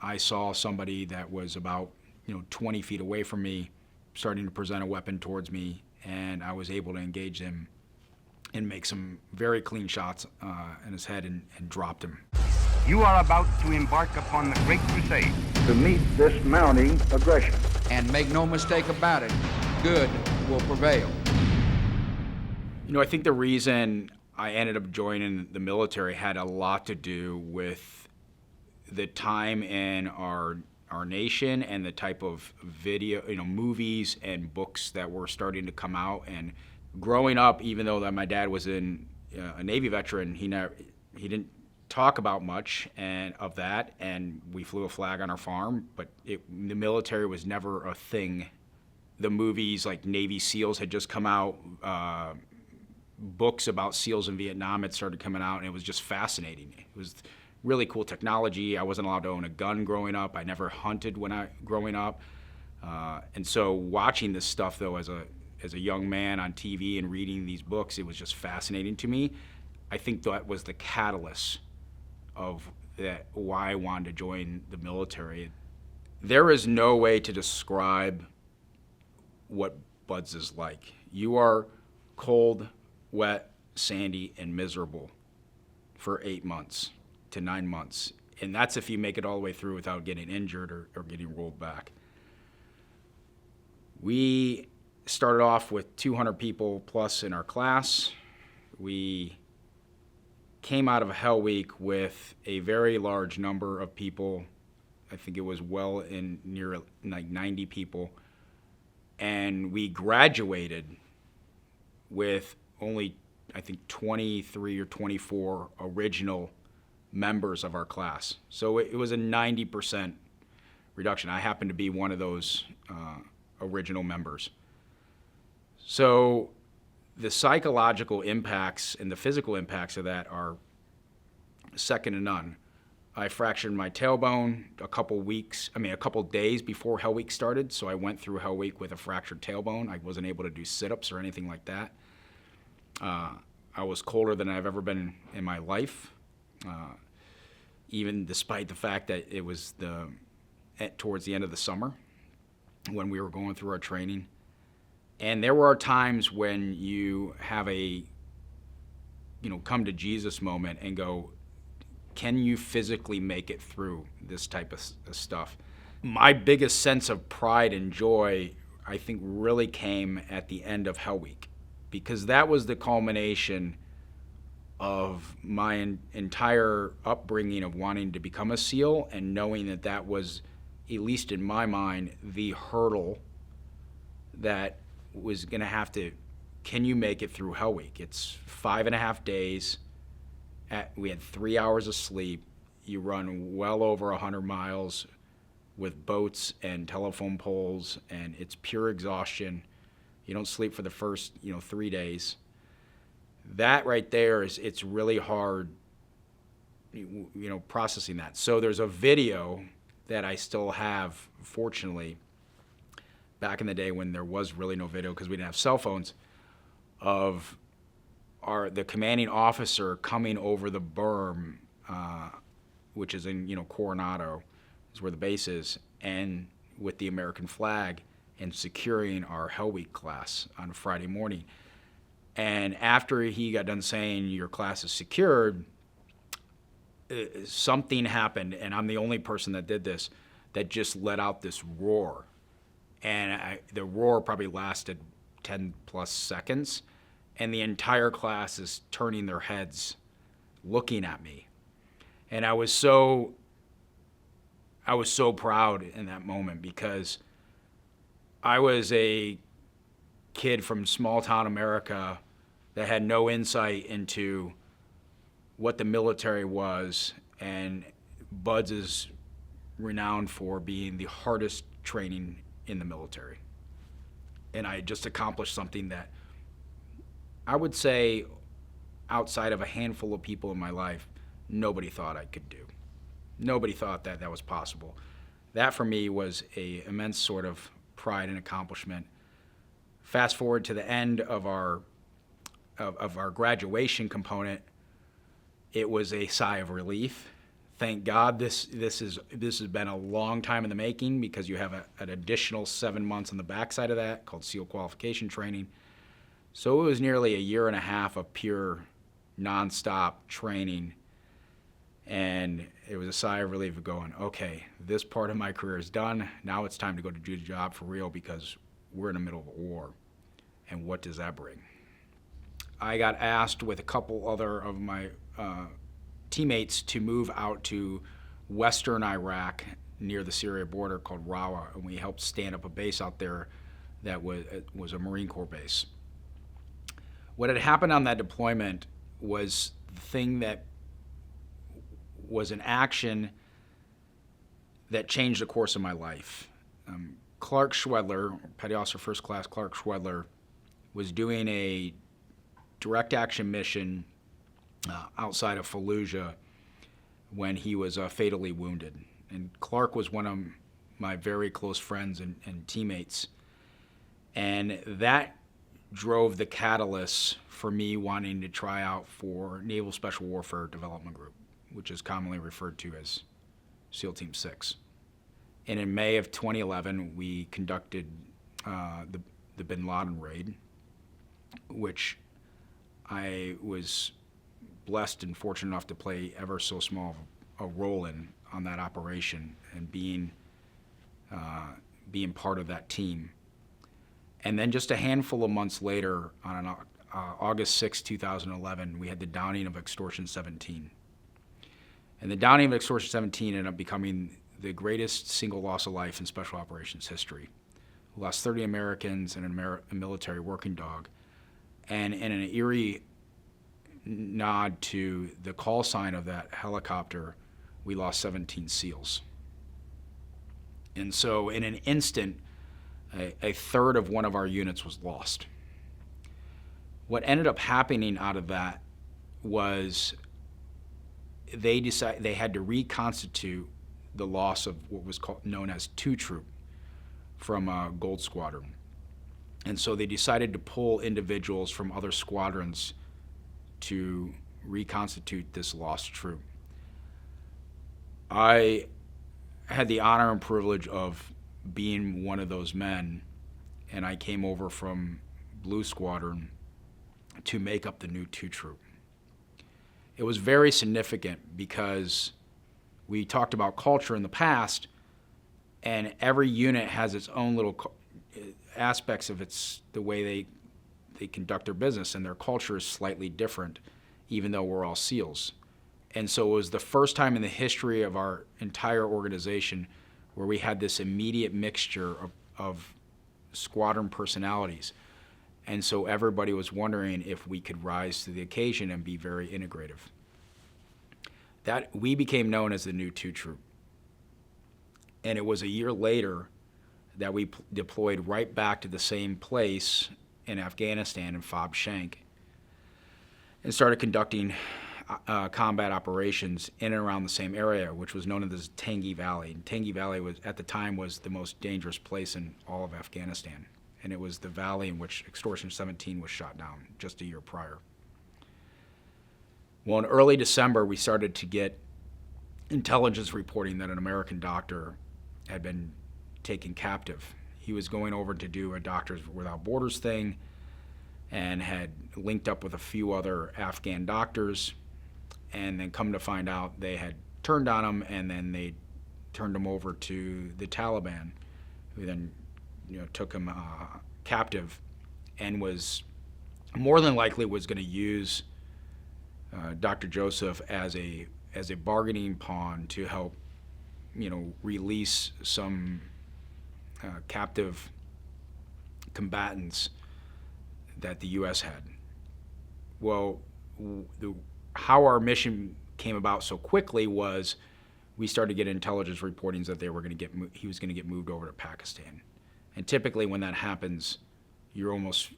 I saw somebody that was about 20 feet away from me starting to present a weapon towards me, and I was able to engage him and make some very clean shots in his head and dropped him. You are about to embark upon the great crusade to meet this mounting aggression. And make no mistake about it, good will prevail. I think the reason I ended up joining the military had a lot to do with the time in our nation and the type of video, movies and books that were starting to come out. And growing up, even though that my dad was a Navy veteran, he didn't talk about much of that, and we flew a flag on our farm, but the military was never a thing. The movies like Navy SEALs had just come out, books about SEALs in Vietnam had started coming out, and it was just fascinating. It was really cool technology. I wasn't allowed to own a gun growing up. I never hunted growing up. And so watching this stuff, though, as a young man on TV and reading these books, it was just fascinating to me. I think that was the catalyst of why I wanted to join the military. There is no way to describe what BUD/S is like. You are cold, wet, sandy, and miserable for 8 months to 9 months. And that's if you make it all the way through without getting injured or getting rolled back. We started off with 200 people plus in our class. We came out of Hell Week with a very large number of people. I think it was well in near like 90 people. And we graduated with only, I think, 23 or 24 original members of our class. So it was a 90% reduction. I happened to be one of those original members. So the psychological impacts and the physical impacts of that are second to none. I fractured my tailbone a couple days before Hell Week started, so I went through Hell Week with a fractured tailbone. I wasn't able to do sit-ups or anything like that. I was colder than I've ever been in my life, even despite the fact that it was towards the end of the summer when we were going through our training. And there were times when you have a come to Jesus moment and go, can you physically make it through this type of stuff? My biggest sense of pride and joy, I think, really came at the end of Hell Week, because that was the culmination of my entire upbringing of wanting to become a SEAL and knowing that that was, at least in my mind, the hurdle that was going to have to, can you make it through Hell Week? It's 5.5 days. We had 3 hours of sleep. You run well over 100 miles with boats and telephone poles, and it's pure exhaustion. You don't sleep for the first 3 days. That right there it's really hard processing that. So there's a video that I still have, fortunately, back in the day when there was really no video because we didn't have cell phones, of the commanding officer coming over the berm, which is in Coronado, is where the base is, and with the American flag, and securing our Hell Week class on Friday morning. And after he got done saying your class is secured, something happened, and I'm the only person that did this, that just let out this roar. And the roar probably lasted 10 plus seconds, and the entire class is turning their heads, looking at me. And I was so proud in that moment, because I was a kid from small town America that had no insight into what the military was, and BUD/S is renowned for being the hardest training in the military. And I just accomplished something that I would say, outside of a handful of people in my life, nobody thought I could do. Nobody thought that was possible. That for me was an immense sort of pride and accomplishment. Fast forward to the end of our graduation component, it was a sigh of relief. thank God this has been a long time in the making, because you have an additional 7 months on the backside of that called SEAL qualification training. So it was nearly a year and a half of pure nonstop training. And it was a sigh of relief of going, okay, this part of my career is done. Now it's time to go to do the job for real, because we're in the middle of a war. And what does that bring? I got asked with a couple other of my teammates to move out to western Iraq near the Syria border called Rawa, and we helped stand up a base out there that was a Marine Corps base. What had happened on that deployment was the thing that was an action that changed the course of my life. Clark Schwedler, Petty Officer First Class Clark Schwedler, was doing a direct action mission outside of Fallujah when he was fatally wounded. And Clark was one of my very close friends and teammates. And that drove the catalyst for me wanting to try out for Naval Special Warfare Development Group, which is commonly referred to as SEAL Team 6. And in May of 2011, we conducted the Bin Laden raid, which I was blessed and fortunate enough to play ever so small a role in on that operation, and being part of that team. And then just a handful of months later, on August 6, 2011, we had the downing of Extortion 17. And the downing of Extortion 17 ended up becoming the greatest single loss of life in special operations history. We lost 30 Americans and a military working dog. And in an eerie nod to the call sign of that helicopter, we lost 17 SEALs. And so in an instant, a third of one of our units was lost. What ended up happening out of that was they had to reconstitute the loss of what was known as 2 Troop from Gold Squadron. And so they decided to pull individuals from other squadrons to reconstitute this lost troop. I had the honor and privilege of being one of those men, and I came over from Blue Squadron to make up the new 2 Troop. It was very significant because we talked about culture in the past, and every unit has its own little aspects of the way they conduct their business, and their culture is slightly different, even though we're all SEALs. And so it was the first time in the history of our entire organization where we had this immediate mixture of squadron personalities. And so everybody was wondering if we could rise to the occasion and be very integrative. That we became known as the new 2 Troop. And it was a year later that we deployed right back to the same place in Afghanistan in Fob Shank and started conducting combat operations in and around the same area, which was known as Tangi Valley. And Tangi Valley was, at the time, was the most dangerous place in all of Afghanistan. And it was the valley in which Extortion 17 was shot down just a year prior. Well, in early December, we started to get intelligence reporting that an American doctor had been taken captive. He was going over to do a Doctors Without Borders thing and had linked up with a few other Afghan doctors, and then come to find out they had turned on him, and then they turned him over to the Taliban, who then took him captive, and was more than likely was going to use Dr. Joseph as a bargaining pawn to help release some captive combatants that the U.S. had. Well, how our mission came about so quickly was we started to get intelligence reportings that he was going to get moved over to Pakistan. And typically when that happens, you're almost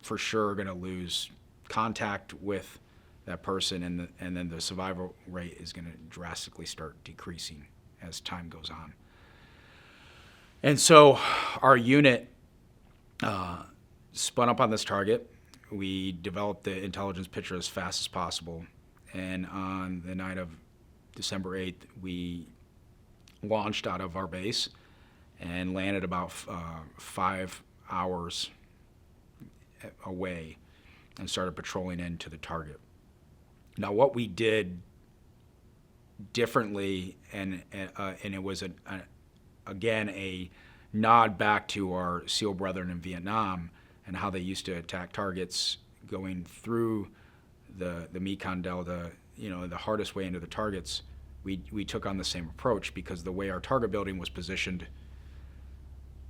for sure going to lose contact with that person, and then the survival rate is going to drastically start decreasing as time goes on. And so our unit spun up on this target. We developed the intelligence picture as fast as possible, and on the night of December 8th, we launched out of our base and landed about 5 hours away and started patrolling into the target. Now, what we did differently, and it was again a nod back to our SEAL brethren in Vietnam and how they used to attack targets going through the Mekong Delta, the hardest way into the targets. We took on the same approach because the way our target building was positioned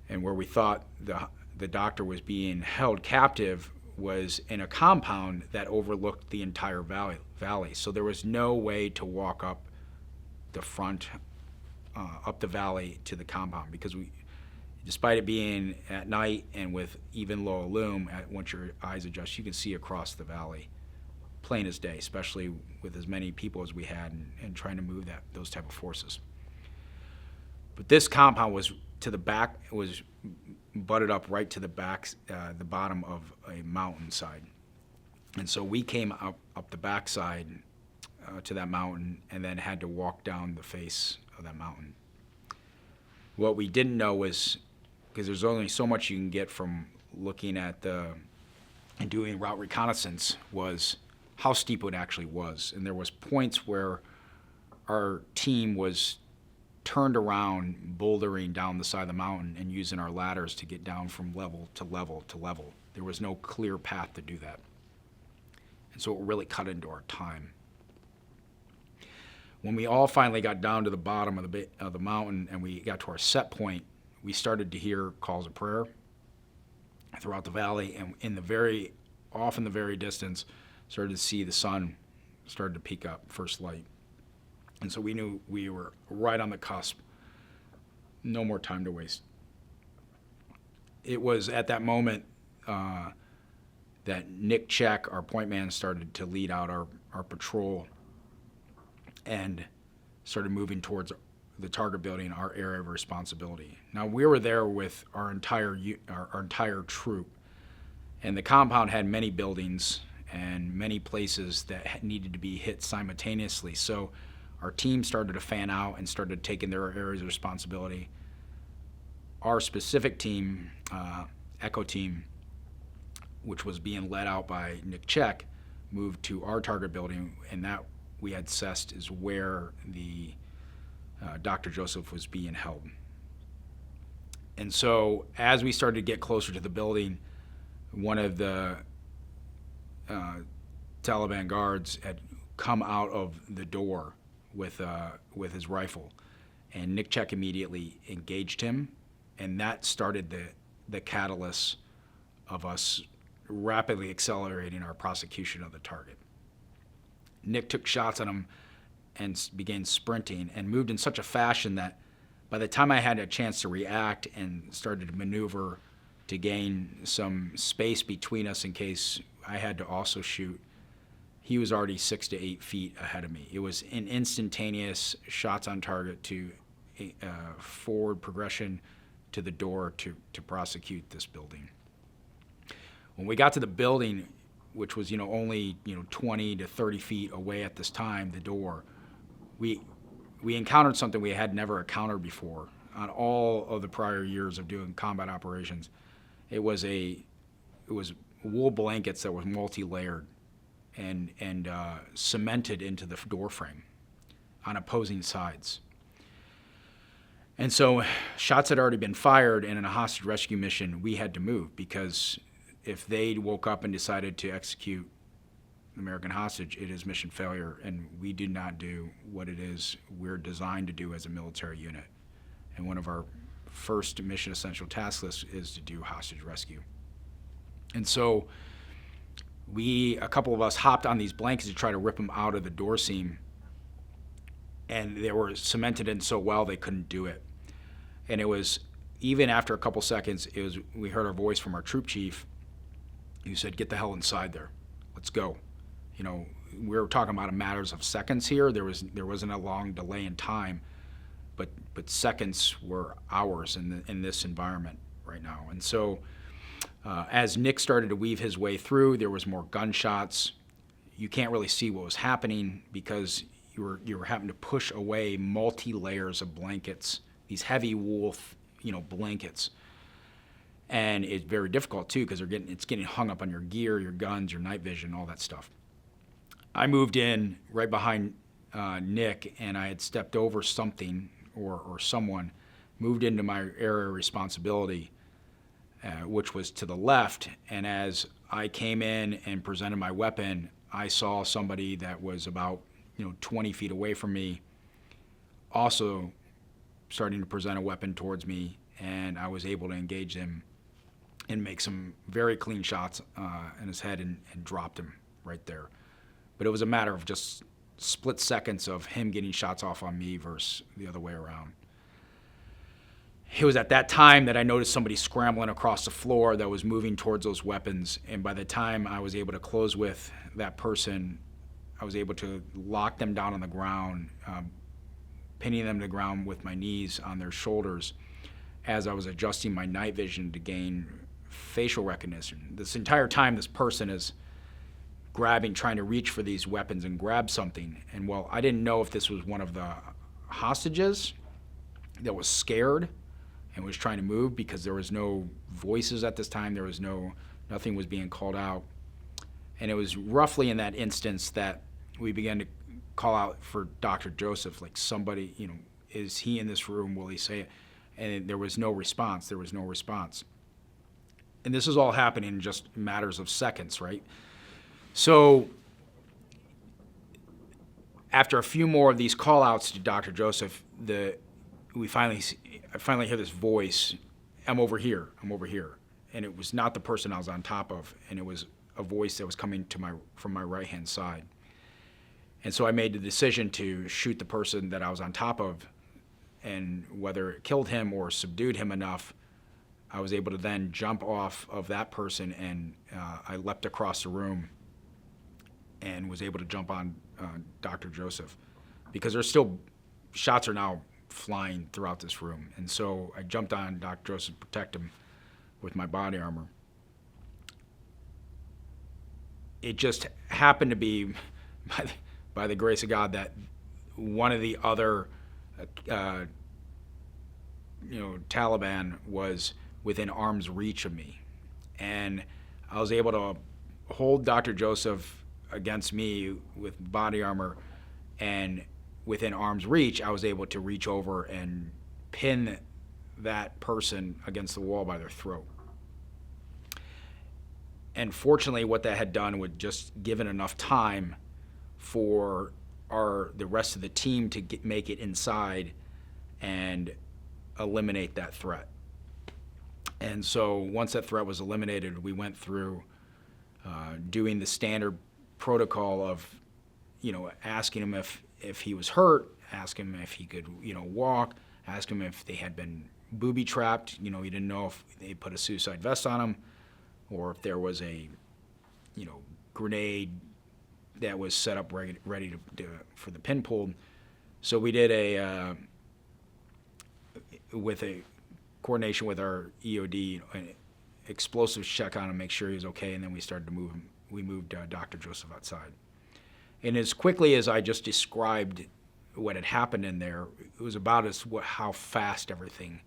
and where we thought the doctor was being held captive was in a compound that overlooked the entire valley. So there was no way to walk up the front, up the valley to the compound because despite it being at night and with even low lume, once your eyes adjust, you can see across the valley, plain as day, especially with as many people as we had and trying to move those type of forces. But this compound was to the back, was butted up right to the back, the bottom of a mountainside. And so we came up the backside to that mountain and then had to walk down the face of that mountain. What we didn't know was, because there's only so much you can get from looking at and doing route reconnaissance, was how steep it actually was. And there was points where our team was turned around, bouldering down the side of the mountain and using our ladders to get down from level to level to level. There was no clear path to do that. And so it really cut into our time. When we all finally got down to the bottom of the mountain and we got to our set point, we started to hear calls of prayer throughout the valley, and off in the very distance, started to see the sun started to peak up, first light. And so we knew we were right on the cusp. No more time to waste. It was at that moment that Nick Checque, our point man, started to lead out our patrol and started moving towards the target building, our area of responsibility. Now, we were there with our entire troop, and the compound had many buildings and many places that needed to be hit simultaneously. So our team started to fan out and started taking their areas of responsibility. Our specific team, Echo Team, which was being led out by Nick Checque, moved to our target building, and that we had assessed is where the Dr. Joseph was being held. And so as we started to get closer to the building, one of the Taliban guards had come out of the door with his rifle, and Nick Checque immediately engaged him, and that started the catalyst of us rapidly accelerating our prosecution of the target. Nick took shots at him and began sprinting and moved in such a fashion that by the time I had a chance to react and started to maneuver to gain some space between us in case I had to also shoot, he was already 6 to 8 feet ahead of me. It was an instantaneous shots on target to forward progression to the door to prosecute this building. When we got to the building, which was only 20 to 30 feet away at this time, the door, we encountered something we had never encountered before on all of the prior years of doing combat operations. It was wool blankets that was multi-layered and cemented into the door frame on opposing sides. And so shots had already been fired, and in a hostage rescue mission, we had to move because if they woke up and decided to execute the American hostage, it is mission failure, and we did not do what it is we're designed to do as a military unit. And one of our first mission essential task lists is to do hostage rescue. And so a couple of us hopped on these blankets to try to rip them out of the door seam, and they were cemented in so well they couldn't do it. And it was, even after a couple seconds, we heard a voice from our troop chief who said, "Get the hell inside there. Let's go." We were talking about matters of seconds here. There wasn't a long delay in time, but seconds were hours in this environment right now. And so as Nick started to weave his way through, there was more gunshots. You can't really see what was happening because you were having to push away multi-layers of blankets, these heavy wool, blankets. And it's very difficult too, because it's getting hung up on your gear, your guns, your night vision, all that stuff. I moved in right behind Nick, and I had stepped over something or someone, moved into my area of responsibility, which was to the left. And as I came in and presented my weapon, I saw somebody that was about 20 feet away from me, also starting to present a weapon towards me, and I was able to engage him and make some very clean shots in his head and dropped him right there. But it was a matter of just split seconds of him getting shots off on me versus the other way around. It was at that time that I noticed somebody scrambling across the floor that was moving towards those weapons, and by the time I was able to close with that person, I was able to lock them down on the ground, pinning them to the ground with my knees on their shoulders as I was adjusting my night vision to gain facial recognition. This entire time, this person is trying to reach for these weapons and grab something. And while I didn't know if this was one of the hostages that was scared and was trying to move, because there was no voices at this time, nothing was being called out. And it was roughly in that instance that we began to call out for Dr. Joseph, like somebody, is he in this room? Will he say it? And there was no response. And this is all happening in just matters of seconds, right? So after a few more of these call-outs to Dr. Joseph, I finally hear this voice, I'm over here. And it was not the person I was on top of, and it was a voice that was coming from my right-hand side. And so I made the decision to shoot the person that I was on top of, and whether it killed him or subdued him enough, I was able to then jump off of that person, and I leapt across the room and was able to jump on Dr. Joseph, because shots are now flying throughout this room. And so I jumped on Dr. Joseph to protect him with my body armor. It just happened to be, by the grace of God, that one of the other Taliban was within arm's reach of me. And I was able to hold Dr. Joseph against me with body armor, and within arm's reach, I was able to reach over and pin that person against the wall by their throat. And fortunately, what that had done was just given enough time for the rest of the team to make it inside and eliminate that threat. And so once that threat was eliminated, we went through doing the standard protocol of, asking him if he was hurt, ask him if he could, walk, ask him if they had been booby trapped. He didn't know if they put a suicide vest on him, or if there was a, grenade that was set up ready for the pin pulled. So we did with a coordination with our EOD, an explosives check on him, make sure he was okay, and then we started to move him. We moved Dr. Joseph outside. And as quickly as I just described what had happened in there, it was about how fast everything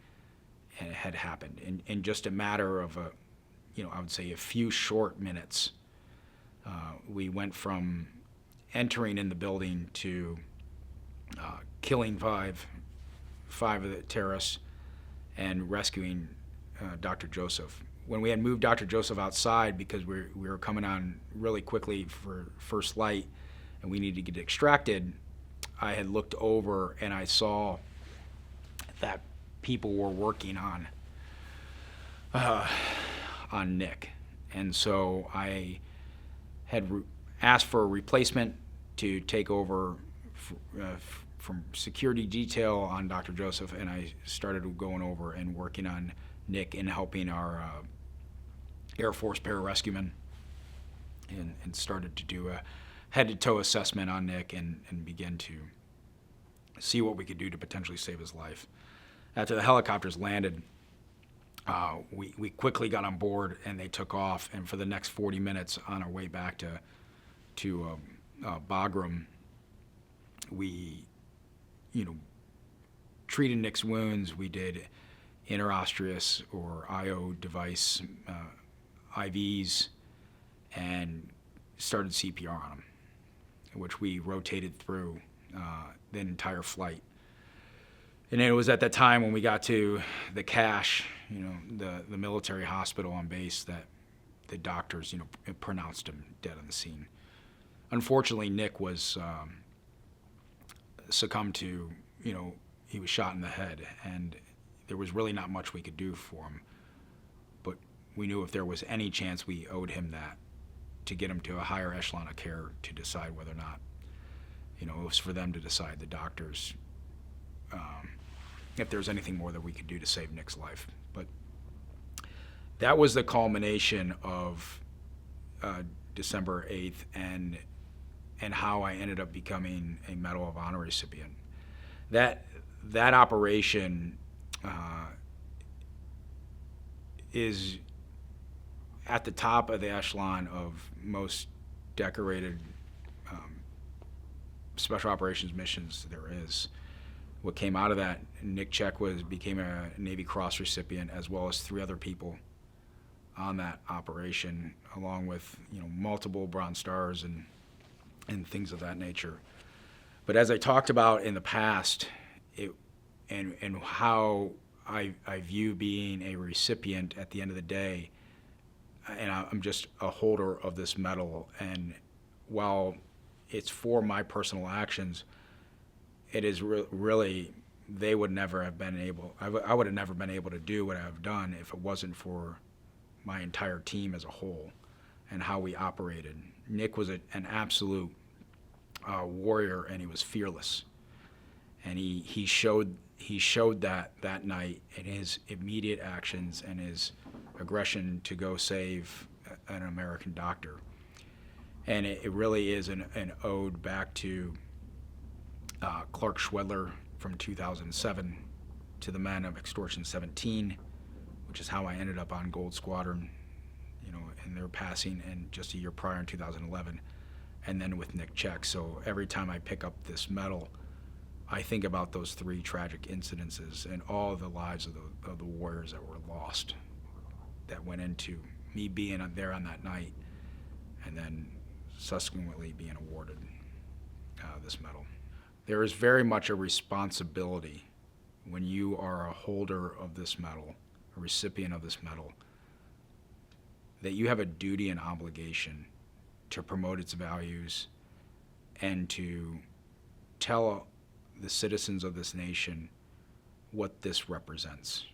had happened. In just a matter of I would say a few short minutes, we went from entering in the building to killing five of the terrorists and rescuing Dr. Joseph. When we had moved Dr. Joseph outside, because we were coming on really quickly for first light and we needed to get extracted, I had looked over and I saw that people were working on Nick. And so I had asked for a replacement to take over from security detail on Dr. Joseph, and I started going over and working on Nick and helping our Air Force pararescuemen, and started to do a head-to-toe assessment on Nick and begin to see what we could do to potentially save his life. After the helicopters landed, we quickly got on board and they took off, and for the next 40 minutes on our way back to Bagram, We, treated Nick's wounds. We did interosseous or IO device IVs and started CPR on him, which we rotated through the entire flight. And it was at that time when we got to the cache, the military hospital on base, that the doctors, pronounced him dead on the scene. Unfortunately, Nick was succumbed to, he was shot in the head, and there was really not much we could do for him. But we knew if there was any chance, we owed him that, to get him to a higher echelon of care to decide whether or not, it was for them to decide, the doctors, if there was anything more that we could do to save Nick's life. But that was the culmination of December 8th and how I ended up becoming a Medal of Honor recipient. That operation is at the top of the echelon of most decorated special operations missions there is. What came out of that, Nick Checque became a Navy Cross recipient, as well as 3 other people on that operation, along with multiple Bronze Stars and things of that nature. But as I talked about in the past, and how I view being a recipient at the end of the day, and I'm just a holder of this medal, and while it's for my personal actions, it is really, they would never have been able, I would have never been able to do what I've done if it wasn't for my entire team as a whole and how we operated. Nick was an absolute warrior, and he was fearless. And he showed that night in his immediate actions and his aggression to go save an American doctor. And it really is an ode back to Clark Schwedler from 2007 to the men of Extortion 17, which is how I ended up on Gold Squadron, in their passing, and just a year prior in 2011, and then with Nick Checque. So every time I pick up this medal, I think about those 3 tragic incidences and all the lives of the warriors that were lost, that went into me being there on that night, and then subsequently being awarded this medal. There is very much a responsibility when you are a holder of this medal, a recipient of this medal, that you have a duty and obligation to promote its values and to tell the citizens of this nation what this represents.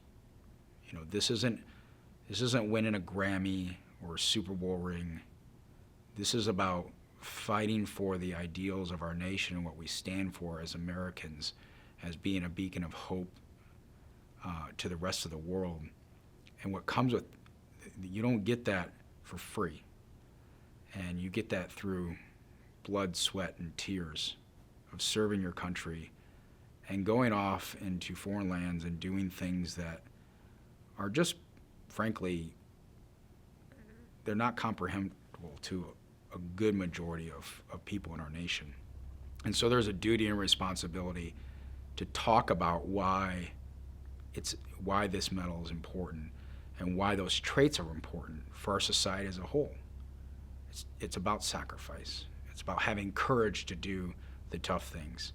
This isn't winning a Grammy or a Super Bowl ring. This is about fighting for the ideals of our nation and what we stand for as Americans, as being a beacon of hope to the rest of the world. And what comes with, you don't get that for free. And you get that through blood, sweat, and tears of serving your country and going off into foreign lands and doing things that are just, frankly, they're not comprehensible to a good majority of people in our nation. And so there's a duty and responsibility to talk about why this medal is important and why those traits are important for our society as a whole. It's about sacrifice. It's about having courage to do the tough things.